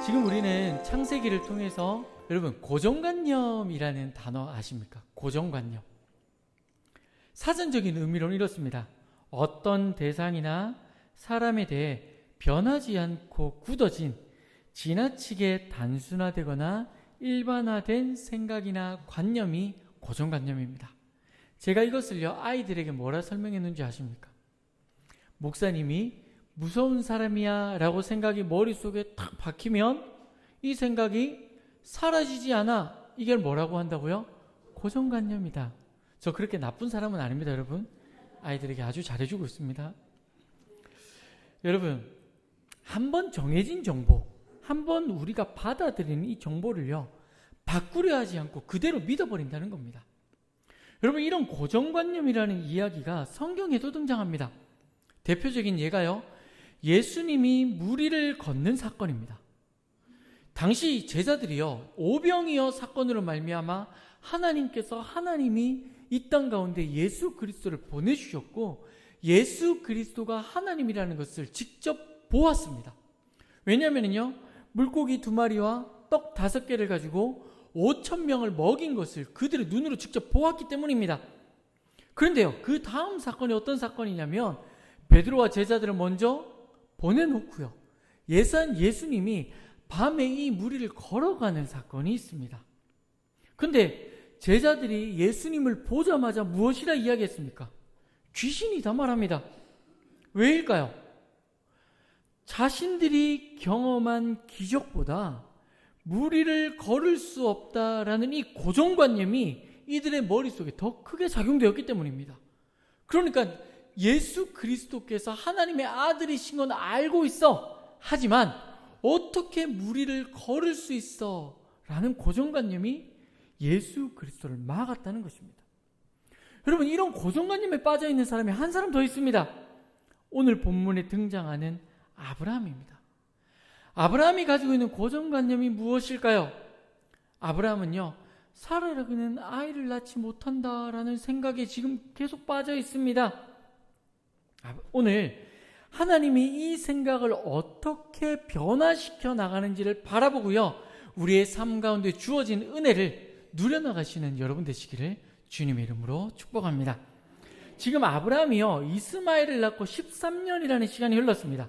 지금 우리는 창세기를 통해서 여러분 고정관념이라는 단어 아십니까? 고정관념. 사전적인 의미로는 이렇습니다. 어떤 대상이나 사람에 대해 변하지 않고 굳어진 지나치게 단순화되거나 일반화된 생각이나 관념이 고정관념입니다. 제가 이것을요 아이들에게 뭐라 설명했는지 아십니까? 목사님이 무서운 사람이야 라고 생각이 머릿속에 탁 박히면 이 생각이 사라지지 않아. 이걸 뭐라고 한다고요? 고정관념이다. 저 그렇게 나쁜 사람은 아닙니다, 여러분. 아이들에게 아주 잘해주고 있습니다. 여러분, 한번 정해진 정보, 한번 우리가 받아들이는 이 정보를요 바꾸려 하지 않고 그대로 믿어버린다는 겁니다. 여러분, 이런 고정관념이라는 이야기가 성경에도 등장합니다. 대표적인 예가요, 예수님이 무리를 걷는 사건입니다. 당시 제자들이요 오병이어 사건으로 말미암아 하나님이 이 땅 가운데 예수 그리스도를 보내주셨고 예수 그리스도가 하나님이라는 것을 직접 보았습니다. 왜냐하면요 물고기 2마리와 떡 5개를 가지고 5,000명을 먹인 것을 그들의 눈으로 직접 보았기 때문입니다. 그런데요 그 다음 사건이 어떤 사건이냐면 베드로와 제자들을 먼저 보내놓고요 예수님이 밤에 이 무리를 걸어가는 사건이 있습니다. 그런데 제자들이 예수님을 보자마자 무엇이라 이야기했습니까? 귀신이다 말합니다. 왜일까요? 자신들이 경험한 기적보다 무리를 걸을 수 없다라는 이 고정관념이 이들의 머릿속에 더 크게 작용되었기 때문입니다. 그러니까 예수 그리스도께서 하나님의 아들이신 건 알고 있어. 하지만 어떻게 무리를 걸을 수 있어? 라는 고정관념이 예수 그리스도를 막았다는 것입니다. 여러분, 이런 고정관념에 빠져있는 사람이 한 사람 더 있습니다. 오늘 본문에 등장하는 아브라함입니다. 아브라함이 가지고 있는 고정관념이 무엇일까요? 아브라함은요 사라에게는 아이를 낳지 못한다라는 생각에 지금 계속 빠져 있습니다. 오늘 하나님이 이 생각을 어떻게 변화시켜 나가는지를 바라보고요 우리의 삶 가운데 주어진 은혜를 누려나가시는 여러분 되시기를 주님의 이름으로 축복합니다. 지금 아브라함이요 이스마엘을 낳고 13년이라는 시간이 흘렀습니다.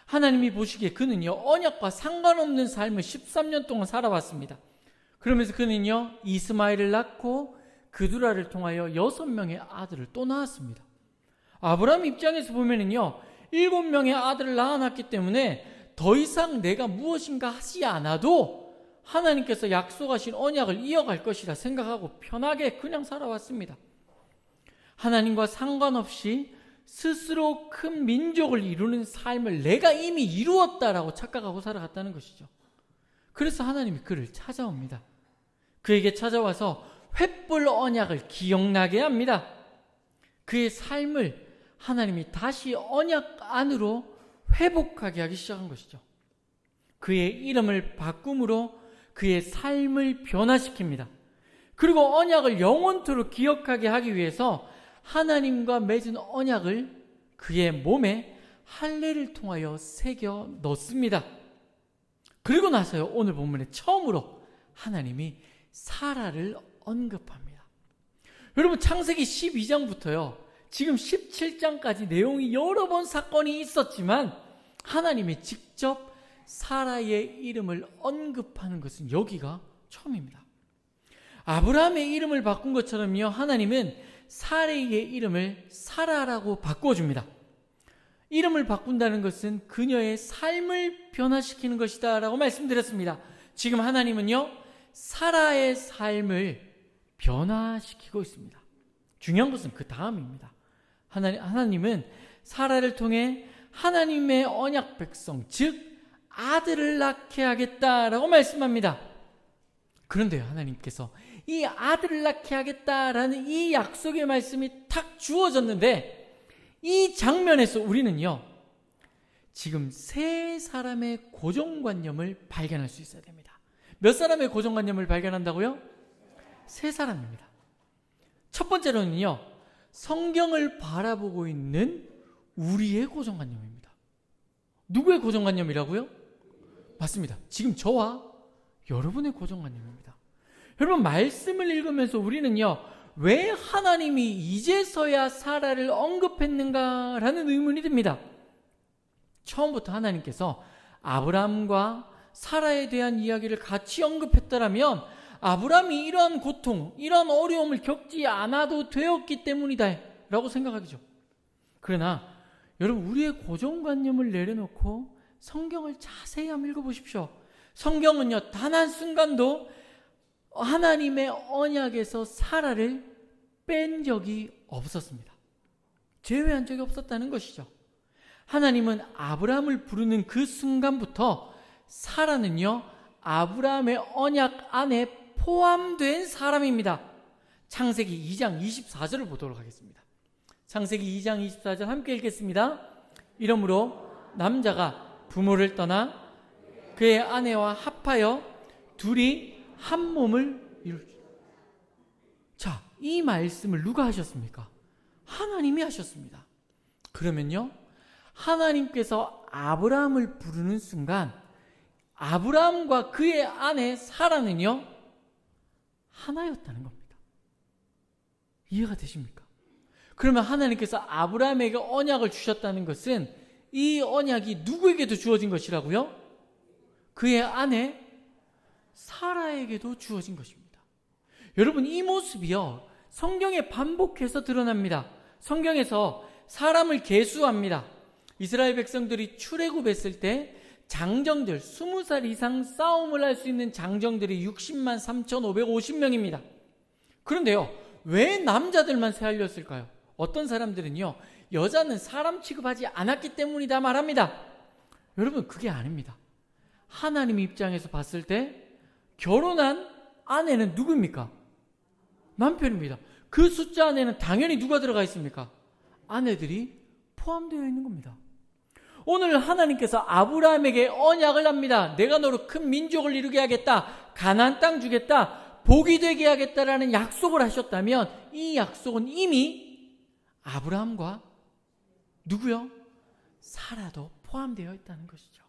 하나님이 보시기에 그는요 언약과 상관없는 삶을 13년 동안 살아왔습니다. 그러면서 그는요 이스마엘을 낳고 그두라를 통하여 6명의 아들을 또 낳았습니다. 아브라함 입장에서 보면은요 7명의 아들을 낳아놨기 때문에 더 이상 내가 무엇인가 하지 않아도 하나님께서 약속하신 언약을 이어갈 것이라 생각하고 편하게 그냥 살아왔습니다. 하나님과 상관없이 스스로 큰 민족을 이루는 삶을 내가 이미 이루었다라고 착각하고 살아갔다는 것이죠. 그래서 하나님이 그를 찾아옵니다. 그에게 찾아와서 횃불 언약을 기억나게 합니다. 그의 삶을 하나님이 다시 언약 안으로 회복하게 하기 시작한 것이죠. 그의 이름을 바꿈으로 그의 삶을 변화시킵니다. 그리고 언약을 영원토록 기억하게 하기 위해서 하나님과 맺은 언약을 그의 몸에 할례를 통하여 새겨 넣습니다. 그리고 나서요 오늘 본문에 처음으로 하나님이 사라를 언급합니다. 여러분, 창세기 12장부터요 지금 17장까지 내용이 여러 번 사건이 있었지만 하나님이 직접 사라의 이름을 언급하는 것은 여기가 처음입니다. 아브라함의 이름을 바꾼 것처럼요 하나님은 사라의 이름을 사라라고 바꿔줍니다. 이름을 바꾼다는 것은 그녀의 삶을 변화시키는 것이다 라고 말씀드렸습니다. 지금 하나님은요 사라의 삶을 변화시키고 있습니다. 중요한 것은 그 다음입니다. 하나님은 사라를 통해 하나님의 언약 백성, 즉 아들을 낳게 하겠다라고 말씀합니다. 그런데요 하나님께서 이 아들을 낳게 하겠다라는 이 약속의 말씀이 탁 주어졌는데 이 장면에서 우리는요 지금 세 사람의 고정관념을 발견할 수 있어야 됩니다. 몇 사람의 고정관념을 발견한다고요? 세 사람입니다. 첫 번째로는요 성경을 바라보고 있는 우리의 고정관념입니다. 누구의 고정관념이라고요? 맞습니다. 지금 저와 여러분의 고정관념입니다. 여러분, 말씀을 읽으면서 우리는요, 왜 하나님이 이제서야 사라를 언급했는가라는 의문이 듭니다. 처음부터 하나님께서 아브라함과 사라에 대한 이야기를 같이 언급했더라면 아브라함이 이러한 고통, 이러한 어려움을 겪지 않아도 되었기 때문이다 라고 생각하죠. 그러나 여러분, 우리의 고정관념을 내려놓고 성경을 자세히 한번 읽어보십시오. 성경은요, 단 한순간도 하나님의 언약에서 사라를 뺀 적이 없었습니다. 제외한 적이 없었다는 것이죠. 하나님은 아브라함을 부르는 그 순간부터 사라는요, 아브라함의 언약 안에 포함된 사람입니다. 창세기 2장 24절을 보도록 하겠습니다. 창세기 2장 24절 함께 읽겠습니다. 이러므로 남자가 부모를 떠나 그의 아내와 합하여 둘이 한 몸을 이룰. 자, 이 말씀을 누가 하셨습니까? 하나님이 하셨습니다. 그러면요, 하나님께서 아브라함을 부르는 순간 아브라함과 그의 아내 사라는요, 하나였다는 겁니다. 이해가 되십니까? 그러면 하나님께서 아브라함에게 언약을 주셨다는 것은 이 언약이 누구에게도 주어진 것이라고요? 그의 아내 사라에게도 주어진 것입니다. 여러분, 이 모습이요, 성경에 반복해서 드러납니다. 성경에서 사람을 계수합니다. 이스라엘 백성들이 출애굽했을 때 장정들 20살 이상 싸움을 할 수 있는 장정들이 60만 3,550명입니다. 그런데요, 왜 남자들만 세알렸을까요? 어떤 사람들은요, 여자는 사람 취급하지 않았기 때문이다 말합니다. 여러분, 그게 아닙니다. 하나님 입장에서 봤을 때 결혼한 아내는 누구입니까? 남편입니다. 그 숫자 안에는 당연히 누가 들어가 있습니까? 아내들이 포함되어 있는 겁니다. 오늘 하나님께서 아브라함에게 언약을 합니다. 내가 너로 큰 민족을 이루게 하겠다, 가나안 땅 주겠다, 복이 되게 하겠다라는 약속을 하셨다면 이 약속은 이미 아브라함과 누구요? 사라도 포함되어 있다는 것이죠.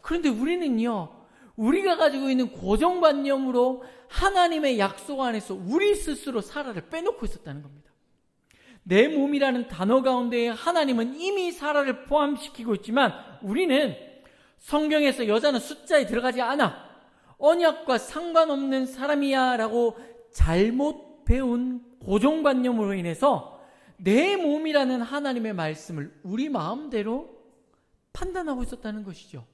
그런데 우리는요, 우리가 가지고 있는 고정관념으로 하나님의 약속 안에서 우리 스스로 사라를 빼놓고 있었다는 겁니다. 내 몸이라는 단어 가운데 하나님은 이미 사라를 포함시키고 있지만 우리는 성경에서 여자는 숫자에 들어가지 않아, 언약과 상관없는 사람이야 라고 잘못 배운 고정관념으로 인해서 내 몸이라는 하나님의 말씀을 우리 마음대로 판단하고 있었다는 것이죠.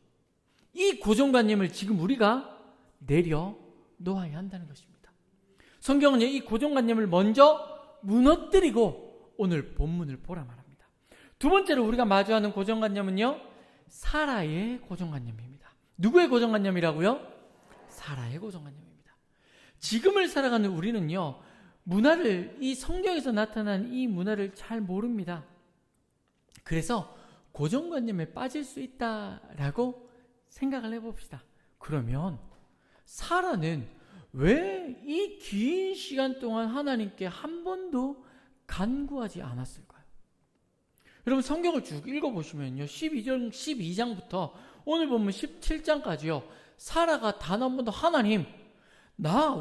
이 고정관념을 지금 우리가 내려놓아야 한다는 것입니다. 성경은 이 고정관념을 먼저 무너뜨리고 오늘 본문을 보라 말합니다. 두 번째로 우리가 마주하는 고정관념은요, 사라의 고정관념입니다. 누구의 고정관념이라고요? 사라의 고정관념입니다. 지금을 살아가는 우리는요, 문화를, 이 성경에서 나타난 이 문화를 잘 모릅니다. 그래서 고정관념에 빠질 수 있다라고 생각을 해봅시다. 그러면 사라는 왜 이 긴 시간 동안 하나님께 한 번도 간구하지 않았을까요? 여러분, 성경을 쭉 읽어보시면요, 12장부터 오늘 보면 17장까지요, 사라가 단 한 번도 하나님,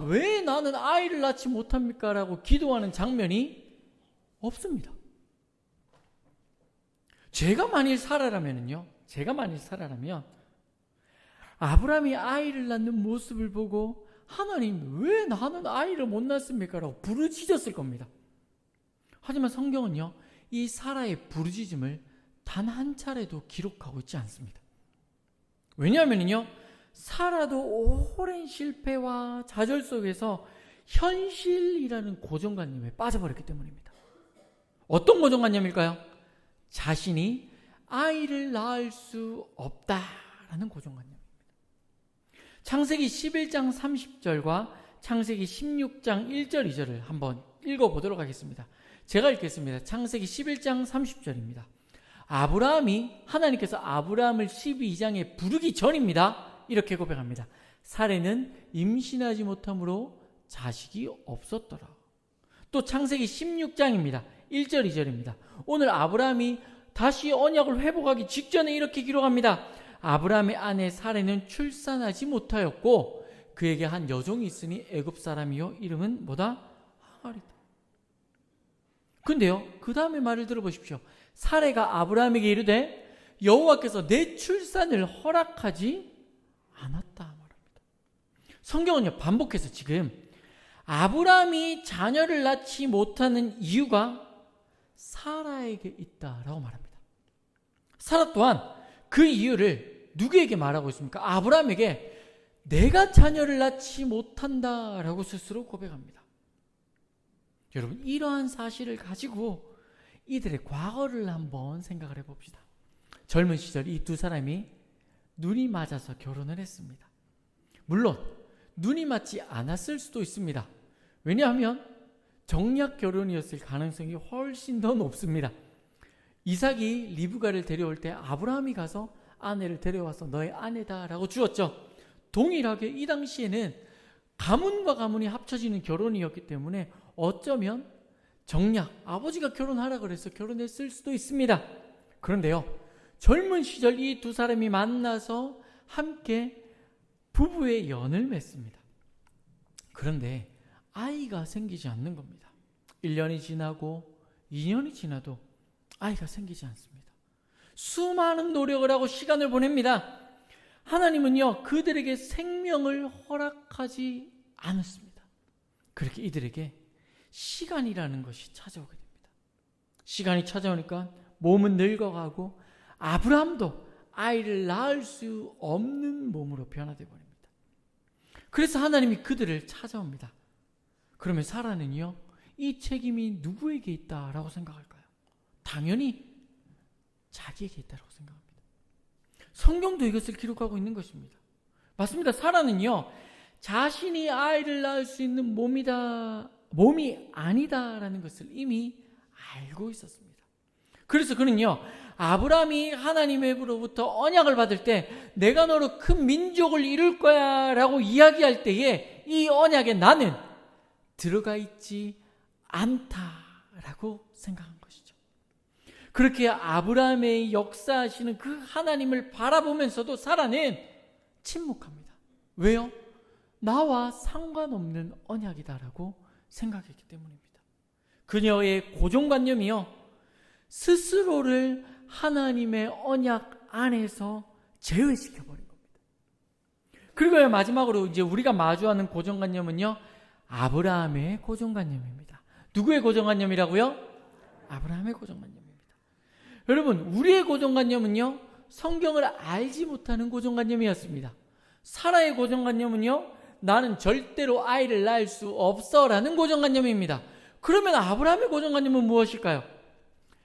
왜 나는 아이를 낳지 못합니까? 라고 기도하는 장면이 없습니다. 제가 만일 사라라면 아브라함이 아이를 낳는 모습을 보고 하나님, 왜 나는 아이를 못 낳습니까? 라고 부르짖었을 겁니다. 하지만 성경은요, 이 사라의 부르짖음을 단 한 차례도 기록하고 있지 않습니다. 왜냐하면요, 사라도 오랜 실패와 좌절 속에서 현실이라는 고정관념에 빠져버렸기 때문입니다. 어떤 고정관념일까요? 자신이 아이를 낳을 수 없다라는 고정관념입니다. 창세기 11장 30절과 창세기 16장 1절 2절을 한번 읽어보도록 하겠습니다. 제가 읽겠습니다. 창세기 11장 30절입니다. 하나님께서 아브라함을 12장에 부르기 전입니다. 이렇게 고백합니다. 사레는 임신하지 못함으로 자식이 없었더라. 또 창세기 16장입니다. 1절 2절입니다. 오늘 아브라함이 다시 언약을 회복하기 직전에 이렇게 기록합니다. 아브라함의 아내 사레는 출산하지 못하였고 그에게 한 여종이 있으니 애굽 사람이요 이름은 뭐다? 하갈이다. 근데요, 그 다음에 말을 들어보십시오. 사레가 아브라함에게 이르되 여호와께서 내 출산을 허락하지 않았다 말합니다. 성경은요, 반복해서 지금 아브라함이 자녀를 낳지 못하는 이유가 사라에게 있다라고 말합니다. 사라 또한 그 이유를 누구에게 말하고 있습니까? 아브라함에게 내가 자녀를 낳지 못한다라고 스스로 고백합니다. 여러분, 이러한 사실을 가지고 이들의 과거를 한번 생각을 해봅시다. 젊은 시절 이 두 사람이 눈이 맞아서 결혼을 했습니다. 물론 눈이 맞지 않았을 수도 있습니다. 왜냐하면 정략 결혼이었을 가능성이 훨씬 더 높습니다. 이삭이 리브가를 데려올 때 아브라함이 가서 아내를 데려와서 너의 아내다라고 주었죠. 동일하게 이 당시에는 가문과 가문이 합쳐지는 결혼이었기 때문에 어쩌면 정략, 아버지가 결혼하라 그래서 결혼했을 수도 있습니다. 그런데요, 젊은 시절 이 두 사람이 만나서 함께 부부의 연을 맺습니다. 그런데 아이가 생기지 않는 겁니다. 1년이 지나고 2년이 지나도 아이가 생기지 않습니다. 수많은 노력을 하고 시간을 보냅니다. 하나님은요, 그들에게 생명을 허락하지 않았습니다. 그렇게 이들에게 시간이라는 것이 찾아오게 됩니다. 시간이 찾아오니까 몸은 늙어가고 아브라함도 아이를 낳을 수 없는 몸으로 변화되어 버립니다. 그래서 하나님이 그들을 찾아옵니다. 그러면 사라는요, 이 책임이 누구에게 있다라고 생각할까요? 당연히 자기에게 있다라고 생각합니다. 성경도 이것을 기록하고 있는 것입니다. 맞습니다. 사라는요, 자신이 아이를 낳을 수 있는 몸이 아니다라는 것을 이미 알고 있었습니다. 그래서 그는요, 아브라함이 하나님으로부터 언약을 받을 때 내가 너로 큰 민족을 이룰 거야 라고 이야기할 때에 이 언약에 나는 들어가 있지 않다라고 생각한 것이죠. 그렇게 아브라함의 역사하시는 그 하나님을 바라보면서도 사라는 침묵합니다. 왜요? 나와 상관없는 언약이다라고 생각했기 때문입니다. 그녀의 고정관념이요, 스스로를 하나님의 언약 안에서 제외시켜버린 겁니다. 그리고 마지막으로 이제 우리가 마주하는 고정관념은요, 아브라함의 고정관념입니다. 누구의 고정관념이라고요? 아브라함의 고정관념입니다. 여러분, 우리의 고정관념은요, 성경을 알지 못하는 고정관념이었습니다. 사라의 고정관념은요, 나는 절대로 아이를 낳을 수 없어라는 고정관념입니다. 그러면 아브라함의 고정관념은 무엇일까요?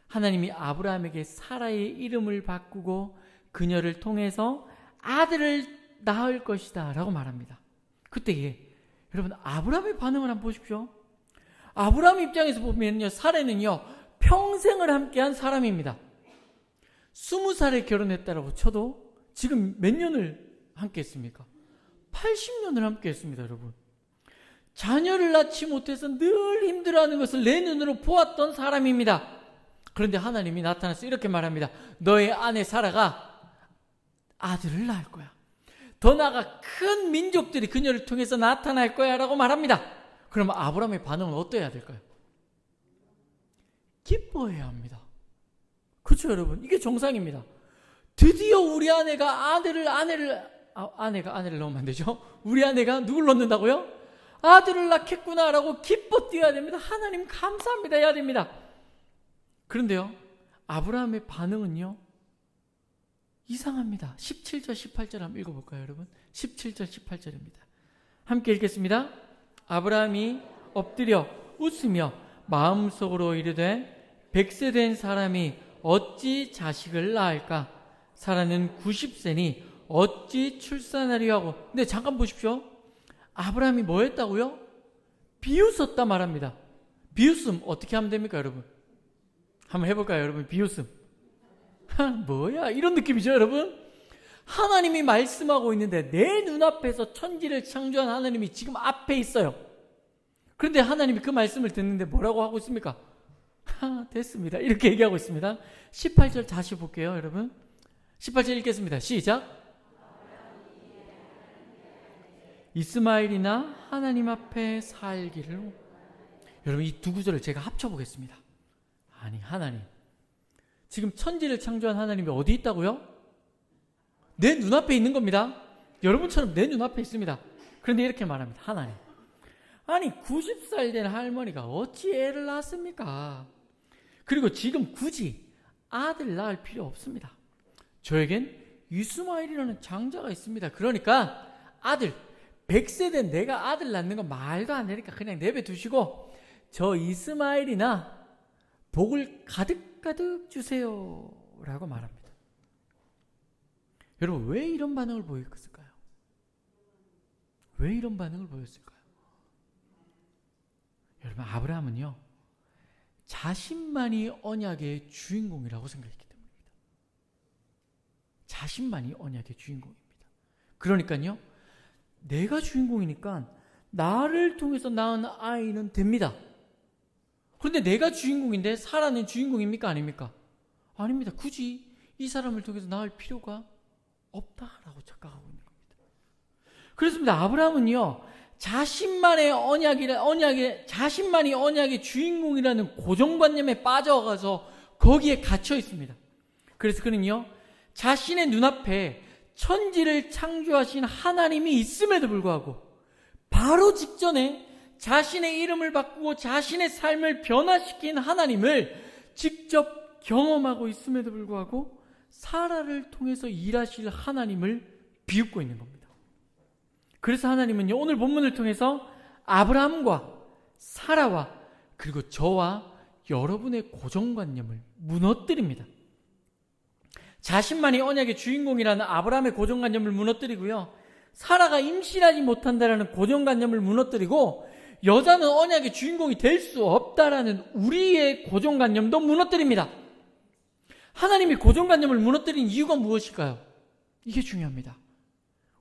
하나님이 아브라함에게 사라의 이름을 바꾸고 그녀를 통해서 아들을 낳을 것이다 라고 말합니다. 그때에 여러분, 아브라함의 반응을 한번 보십시오. 아브라함 입장에서 보면요, 사라는요, 평생을 함께한 사람입니다. 20살에 결혼했다라고 쳐도 지금 몇 년을 함께 했습니까? 80년을 함께 했습니다, 여러분. 자녀를 낳지 못해서 늘 힘들어하는 것을 내 눈으로 보았던 사람입니다. 그런데 하나님이 나타나서 이렇게 말합니다. 너의 아내 사라가 아들을 낳을 거야. 더 나아가 큰 민족들이 그녀를 통해서 나타날 거야 라고 말합니다. 그러면 아브라함의 반응은 어떠해야 될까요? 기뻐해야 합니다. 그렇죠, 여러분? 이게 정상입니다. 드디어 우리 아내가 아내가 아내를 넣으면 안 되죠? 우리 아내가 누굴 넣는다고요? 아들을 낳겠구나 라고 기뻐 뛰어야 됩니다. 하나님 감사합니다 해야 됩니다. 그런데요, 아브라함의 반응은요, 이상합니다. 17절 18절 한번 읽어볼까요, 여러분? 17절 18절입니다. 함께 읽겠습니다. 아브라함이 엎드려 웃으며 마음속으로 이르되 100세 된 사람이 어찌 자식을 낳을까? 사라는 90세니 어찌 출산하려 하고. 근데 잠깐 보십시오. 아브라함이 뭐 했다고요? 비웃었다 말합니다. 비웃음 어떻게 하면 됩니까, 여러분? 한번 해볼까요, 여러분? 비웃음. 뭐야, 이런 느낌이죠, 여러분? 하나님이 말씀하고 있는데 내 눈앞에서 천지를 창조한 하나님이 지금 앞에 있어요. 그런데 하나님이 그 말씀을 듣는데 뭐라고 하고 있습니까? 됐습니다, 이렇게 얘기하고 있습니다. 18절 다시 볼게요, 여러분. 18절 읽겠습니다. 시작. 이스마엘이나 하나님 앞에 살기를. 여러분, 이 두 구절을 제가 합쳐보겠습니다. 아니, 하나님, 지금 천지를 창조한 하나님이 어디 있다고요? 내 눈앞에 있는 겁니다. 여러분처럼 내 눈앞에 있습니다. 그런데 이렇게 말합니다. 하나님, 아니 90살 된 할머니가 어찌 애를 낳습니까? 그리고 지금 굳이 아들 낳을 필요 없습니다. 저에겐 이스마엘이라는 장자가 있습니다. 그러니까 아들, 100세 된 내가 아들 낳는 건 말도 안 되니까 그냥 내버려두시고 저 이스마엘이나 복을 가득가득 주세요 라고 말합니다. 여러분, 왜 이런 반응을 보였을까요? 왜 이런 반응을 보였을까요? 여러분, 아브라함은요, 자신만이 언약의 주인공이라고 생각했기 때문입니다. 자신만이 언약의 주인공입니다. 그러니까요, 내가 주인공이니까 나를 통해서 낳은 아이는 됩니다. 그런데 내가 주인공인데 사라는 주인공입니까? 아닙니까? 아닙니다. 굳이 이 사람을 통해서 낳을 필요가 없다라고 착각하고 있는 겁니다. 그렇습니다. 아브라함은요, 자신만이 언약의 주인공이라는 고정관념에 빠져가서 거기에 갇혀 있습니다. 그래서 그는요, 자신의 눈앞에 천지를 창조하신 하나님이 있음에도 불구하고 바로 직전에 자신의 이름을 바꾸고 자신의 삶을 변화시킨 하나님을 직접 경험하고 있음에도 불구하고 사라를 통해서 일하실 하나님을 비웃고 있는 겁니다. 그래서 하나님은요, 오늘 본문을 통해서 아브라함과 사라와 그리고 저와 여러분의 고정관념을 무너뜨립니다. 자신만이 언약의 주인공이라는 아브라함의 고정관념을 무너뜨리고요, 사라가 임신하지 못한다라는 고정관념을 무너뜨리고 여자는 언약의 주인공이 될 수 없다라는 우리의 고정관념도 무너뜨립니다. 하나님이 고정관념을 무너뜨린 이유가 무엇일까요? 이게 중요합니다.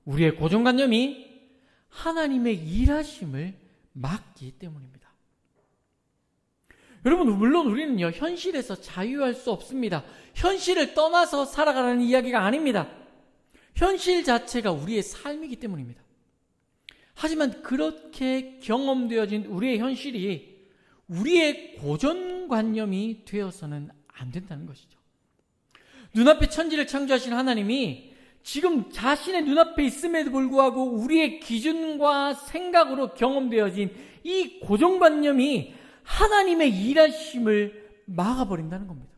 우리의 고정관념이 하나님의 일하심을 막기 때문입니다. 여러분, 물론 우리는요, 현실에서 자유할 수 없습니다. 현실을 떠나서 살아가라는 이야기가 아닙니다. 현실 자체가 우리의 삶이기 때문입니다. 하지만 그렇게 경험되어진 우리의 현실이 우리의 고정관념이 되어서는 안 된다는 것이죠. 눈앞에 천지를 창조하신 하나님이 지금 자신의 눈앞에 있음에도 불구하고 우리의 기준과 생각으로 경험되어진 이 고정관념이 하나님의 일하심을 막아버린다는 겁니다.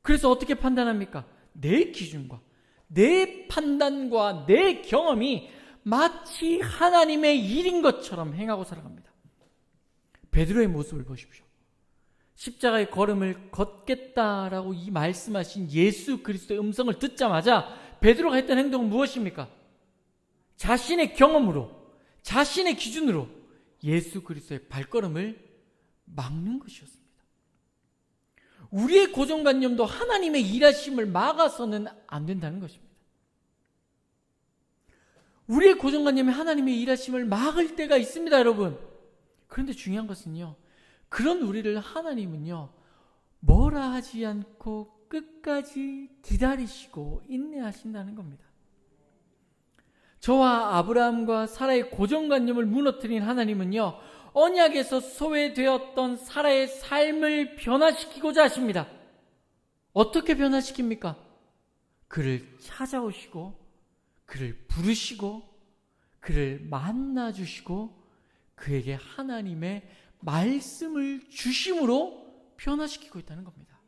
그래서 어떻게 판단합니까? 내 기준과 내 판단과 내 경험이 마치 하나님의 일인 것처럼 행하고 살아갑니다. 베드로의 모습을 보십시오. 십자가의 걸음을 걷겠다라고 이 말씀하신 예수 그리스도의 음성을 듣자마자 베드로가 했던 행동은 무엇입니까? 자신의 경험으로, 자신의 기준으로 예수 그리스도의 발걸음을 막는 것이었습니다. 우리의 고정관념도 하나님의 일하심을 막아서는 안 된다는 것입니다. 우리의 고정관념이 하나님의 일하심을 막을 때가 있습니다, 여러분. 그런데 중요한 것은요, 그런 우리를 하나님은요, 뭐라 하지 않고 끝까지 기다리시고 인내하신다는 겁니다. 저와 아브라함과 사라의 고정관념을 무너뜨린 하나님은요, 언약에서 소외되었던 사라의 삶을 변화시키고자 하십니다. 어떻게 변화시킵니까? 그를 찾아오시고 그를 부르시고 그를 만나주시고 그에게 하나님의 말씀을 주심으로 변화시키고 있다는 겁니다.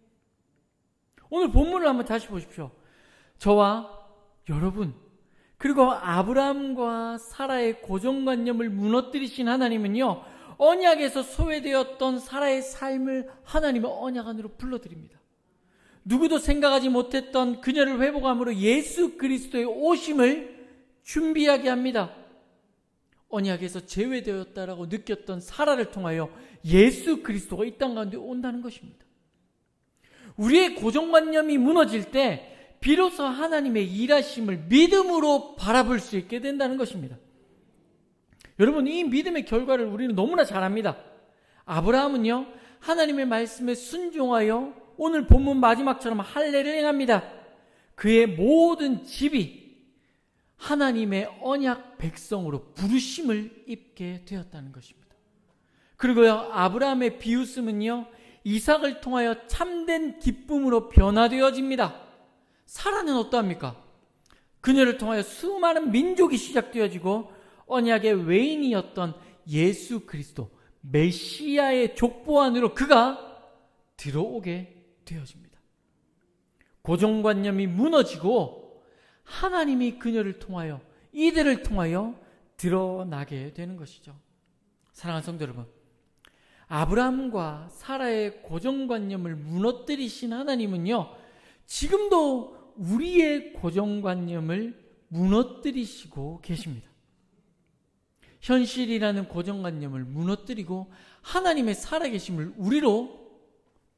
오늘 본문을 한번 다시 보십시오. 저와 여러분, 그리고 아브라함과 사라의 고정관념을 무너뜨리신 하나님은요, 언약에서 소외되었던 사라의 삶을 하나님의 언약 안으로 불러들입니다. 누구도 생각하지 못했던 그녀를 회복함으로 예수 그리스도의 오심을 준비하게 합니다. 언약에서 제외되었다라고 느꼈던 사라를 통하여 예수 그리스도가 이 땅 가운데 온다는 것입니다. 우리의 고정관념이 무너질 때 비로소 하나님의 일하심을 믿음으로 바라볼 수 있게 된다는 것입니다. 여러분, 이 믿음의 결과를 우리는 너무나 잘 압니다. 아브라함은요, 하나님의 말씀에 순종하여 오늘 본문 마지막처럼 할례를 행합니다. 그의 모든 집이 하나님의 언약 백성으로 부르심을 입게 되었다는 것입니다. 그리고요, 아브라함의 비웃음은요, 이삭을 통하여 참된 기쁨으로 변화되어집니다. 사라는 어떠합니까? 그녀를 통하여 수많은 민족이 시작되어지고 언약의 외인이었던 예수 그리스도 메시아의 족보 안으로 그가 들어오게 되어집니다. 고정관념이 무너지고 하나님이 그녀를 통하여, 이들을 통하여 드러나게 되는 것이죠. 사랑하는 성도 여러분, 아브라함과 사라의 고정관념을 무너뜨리신 하나님은요, 지금도 우리의 고정관념을 무너뜨리시고 계십니다. 현실이라는 고정관념을 무너뜨리고 하나님의 살아계심을 우리로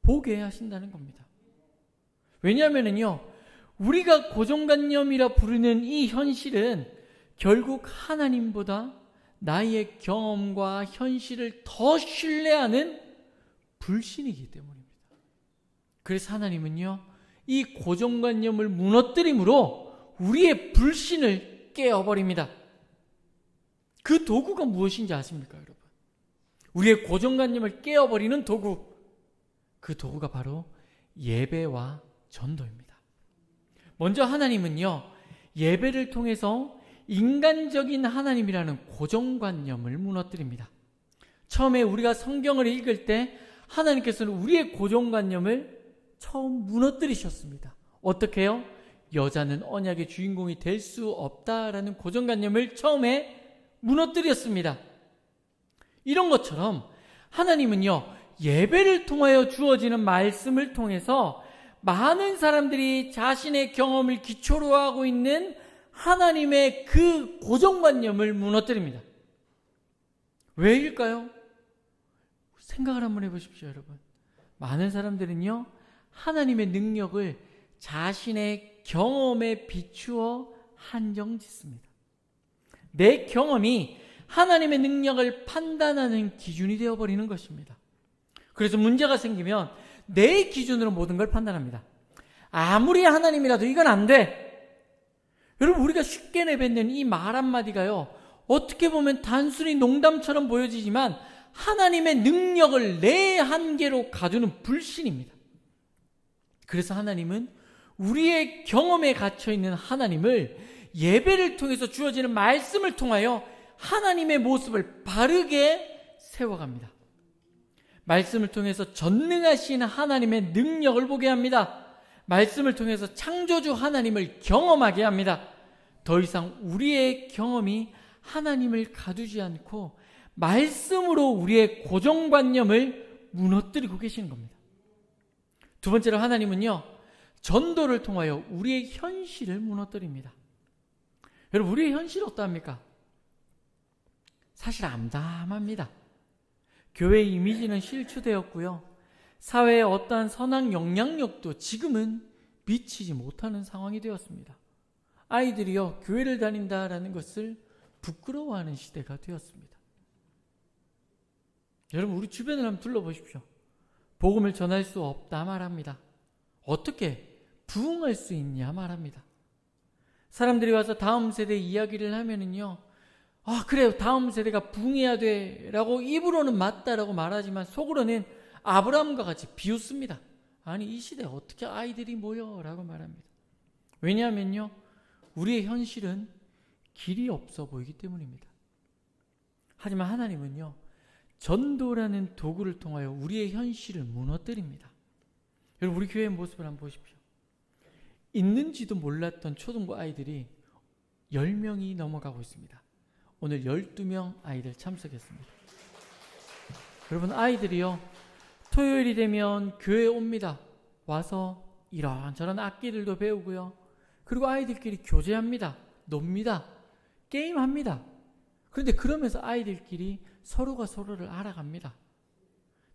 보게 하신다는 겁니다. 왜냐하면요, 우리가 고정관념이라 부르는 이 현실은 결국 하나님보다 나의 경험과 현실을 더 신뢰하는 불신이기 때문입니다. 그래서 하나님은요, 이 고정관념을 무너뜨림으로 우리의 불신을 깨어버립니다. 그 도구가 무엇인지 아십니까, 여러분? 우리의 고정관념을 깨어버리는 도구, 그 도구가 바로 예배와 전도입니다. 먼저 하나님은요, 예배를 통해서 인간적인 하나님이라는 고정관념을 무너뜨립니다. 처음에 우리가 성경을 읽을 때 하나님께서는 우리의 고정관념을 처음 무너뜨리셨습니다. 어떻게 해요? 여자는 언약의 주인공이 될 수 없다라는 고정관념을 처음에 무너뜨렸습니다. 이런 것처럼 하나님은요, 예배를 통하여 주어지는 말씀을 통해서 많은 사람들이 자신의 경험을 기초로 하고 있는 하나님의 그 고정관념을 무너뜨립니다. 왜일까요? 생각을 한번 해보십시오, 여러분. 많은 사람들은요, 하나님의 능력을 자신의 경험에 비추어 한정 짓습니다. 내 경험이 하나님의 능력을 판단하는 기준이 되어버리는 것입니다. 그래서 문제가 생기면 내 기준으로 모든 걸 판단합니다. 아무리 하나님이라도 이건 안 돼. 여러분, 우리가 쉽게 내뱉는 이 말 한마디가요, 어떻게 보면 단순히 농담처럼 보여지지만 하나님의 능력을 내 한계로 가두는 불신입니다. 그래서 하나님은 우리의 경험에 갇혀있는 하나님을 예배를 통해서 주어지는 말씀을 통하여 하나님의 모습을 바르게 세워갑니다. 말씀을 통해서 전능하신 하나님의 능력을 보게 합니다. 말씀을 통해서 창조주 하나님을 경험하게 합니다. 더 이상 우리의 경험이 하나님을 가두지 않고 말씀으로 우리의 고정관념을 무너뜨리고 계시는 겁니다. 두 번째로 하나님은요, 전도를 통하여 우리의 현실을 무너뜨립니다. 여러분, 우리의 현실이 어떠합니까? 사실 암담합니다. 교회 이미지는 실추되었고요, 사회의 어떠한 선한 영향력도 지금은 미치지 못하는 상황이 되었습니다. 아이들이요, 교회를 다닌다라는 것을 부끄러워하는 시대가 되었습니다. 여러분, 우리 주변을 한번 둘러보십시오. 복음을 전할 수 없다 말합니다. 어떻게 부흥할 수 있냐 말합니다. 사람들이 와서 다음 세대 이야기를 하면은요, 그래요, 다음 세대가 부흥해야 돼 라고 입으로는 맞다라고 말하지만 속으로는 아브라함과 같이 비웃습니다. 아니, 이 시대에 어떻게 아이들이 모여 라고 말합니다. 왜냐하면요, 우리의 현실은 길이 없어 보이기 때문입니다. 하지만 하나님은요, 전도라는 도구를 통하여 우리의 현실을 무너뜨립니다. 여러분, 우리 교회의 모습을 한번 보십시오. 있는지도 몰랐던 초등부 아이들이 10명이 넘어가고 있습니다. 오늘 12명 아이들 참석했습니다. 여러분, 아이들이요, 토요일이 되면 교회에 옵니다. 와서 이런저런 악기들도 배우고요, 그리고 아이들끼리 교제합니다. 놉니다. 게임합니다. 그런데 그러면서 아이들끼리 서로가 서로를 알아갑니다.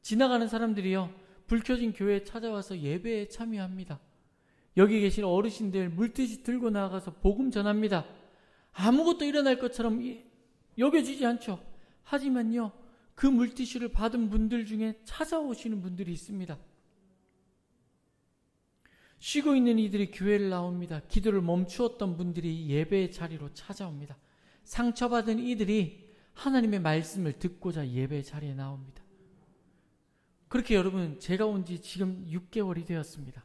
지나가는 사람들이요, 불 켜진 교회에 찾아와서 예배에 참여합니다. 여기 계신 어르신들 물티슈 들고 나가서 복음 전합니다. 아무것도 일어날 것처럼 여겨지지 않죠. 하지만요, 그 물티슈를 받은 분들 중에 찾아오시는 분들이 있습니다. 쉬고 있는 이들이 교회를 나옵니다. 기도를 멈추었던 분들이 예배의 자리로 찾아옵니다. 상처받은 이들이 하나님의 말씀을 듣고자 예배의 자리에 나옵니다. 그렇게 여러분, 제가 온 지 지금 6개월이 되었습니다.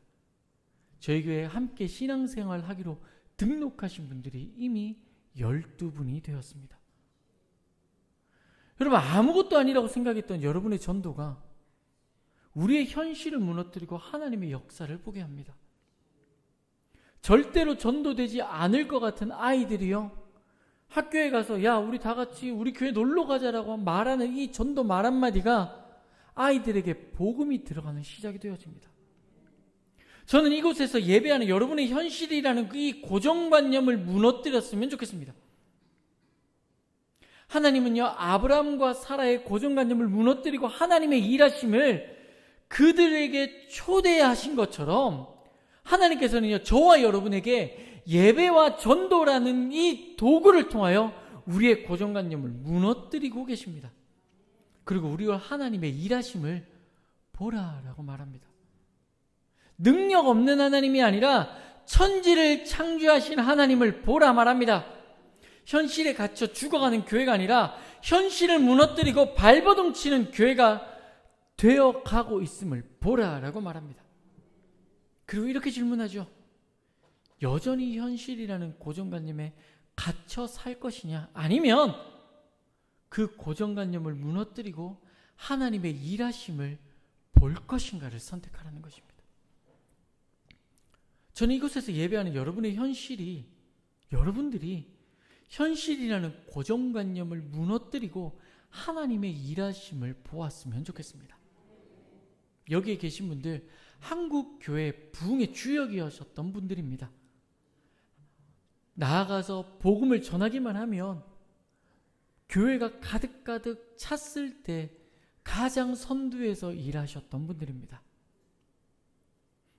저희 교회에 함께 신앙생활 하기로 등록하신 분들이 이미 12분이 되었습니다. 여러분, 아무것도 아니라고 생각했던 여러분의 전도가 우리의 현실을 무너뜨리고 하나님의 역사를 보게 합니다. 절대로 전도되지 않을 것 같은 아이들이요, 학교에 가서 야, 우리 다 같이 우리 교회 놀러 가자라고 말하는 이 전도 말 한마디가 아이들에게 복음이 들어가는 시작이 되어집니다. 저는 이곳에서 예배하는 여러분의 현실이라는 이 고정관념을 무너뜨렸으면 좋겠습니다. 하나님은요, 아브라함과 사라의 고정관념을 무너뜨리고 하나님의 일하심을 그들에게 초대하신 것처럼 하나님께서는요, 저와 여러분에게 예배와 전도라는 이 도구를 통하여 우리의 고정관념을 무너뜨리고 계십니다. 그리고 우리와 하나님의 일하심을 보라라고 말합니다. 능력 없는 하나님이 아니라 천지를 창조하신 하나님을 보라 말합니다. 현실에 갇혀 죽어가는 교회가 아니라 현실을 무너뜨리고 발버둥 치는 교회가 되어가고 있음을 보라라고 말합니다. 그리고 이렇게 질문하죠. 여전히 현실이라는 고정관념에 갇혀 살 것이냐, 아니면 그 고정관념을 무너뜨리고 하나님의 일하심을 볼 것인가를 선택하라는 것입니다. 저는 이곳에서 예배하는 여러분의 현실이, 여러분들이 현실이라는 고정관념을 무너뜨리고 하나님의 일하심을 보았으면 좋겠습니다. 여기에 계신 분들, 한국 교회 부흥의 주역이셨던 분들입니다. 나아가서 복음을 전하기만 하면 교회가 가득가득 찼을 때 가장 선두에서 일하셨던 분들입니다.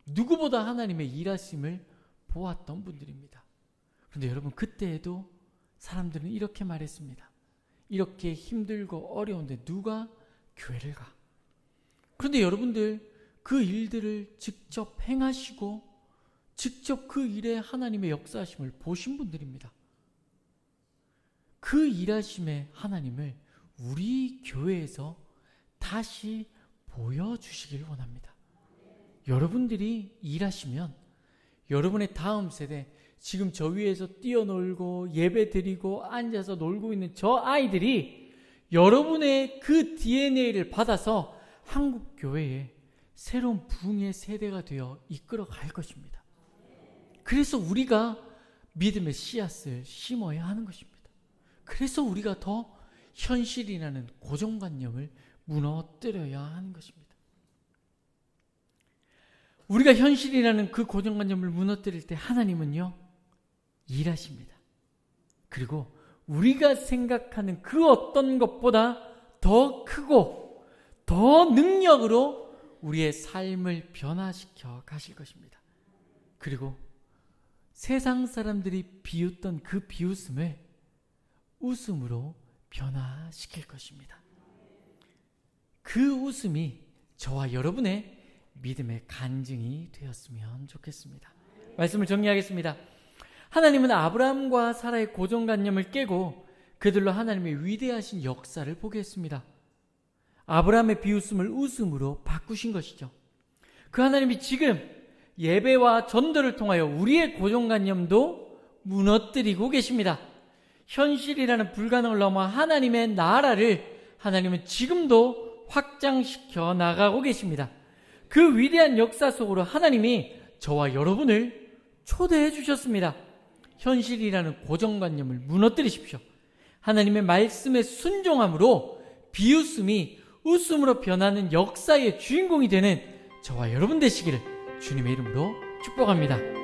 누구보다 하나님의 일하심을 보았던 분들입니다. 그런데 여러분, 그때에도 사람들은 이렇게 말했습니다. 이렇게 힘들고 어려운데 누가 교회를 가? 그런데 여러분들, 그 일들을 직접 행하시고 직접 그 일에 하나님의 역사하심을 보신 분들입니다. 그 일하심의 하나님을 우리 교회에서 다시 보여주시길 원합니다. 여러분들이 일하시면 여러분의 다음 세대, 지금 저 위에서 뛰어놀고 예배 드리고 앉아서 놀고 있는 저 아이들이 여러분의 그 DNA를 받아서 한국 교회에 새로운 부흥의 세대가 되어 이끌어 갈 것입니다. 그래서 우리가 믿음의 씨앗을 심어야 하는 것입니다. 그래서 우리가 더 현실이라는 고정관념을 무너뜨려야 하는 것입니다. 우리가 현실이라는 그 고정관념을 무너뜨릴 때 하나님은요, 일하십니다. 그리고 우리가 생각하는 그 어떤 것보다 더 크고 더 능력으로 우리의 삶을 변화시켜 가실 것입니다. 그리고 세상 사람들이 비웃던 그 비웃음을 웃음으로 변화시킬 것입니다. 그 웃음이 저와 여러분의 믿음의 간증이 되었으면 좋겠습니다. 말씀을 정리하겠습니다. 하나님은 아브라함과 사라의 고정관념을 깨고 그들로 하나님의 위대하신 역사를 보게 했습니다. 아브라함의 비웃음을 웃음으로 바꾸신 것이죠. 그 하나님이 지금 예배와 전도를 통하여 우리의 고정관념도 무너뜨리고 계십니다. 현실이라는 불가능을 넘어 하나님의 나라를 하나님은 지금도 확장시켜 나가고 계십니다. 그 위대한 역사 속으로 하나님이 저와 여러분을 초대해 주셨습니다. 현실이라는 고정관념을 무너뜨리십시오. 하나님의 말씀에 순종함으로 비웃음이 웃음으로 변하는 역사의 주인공이 되는 저와 여러분 되시기를 주님의 이름으로 축복합니다.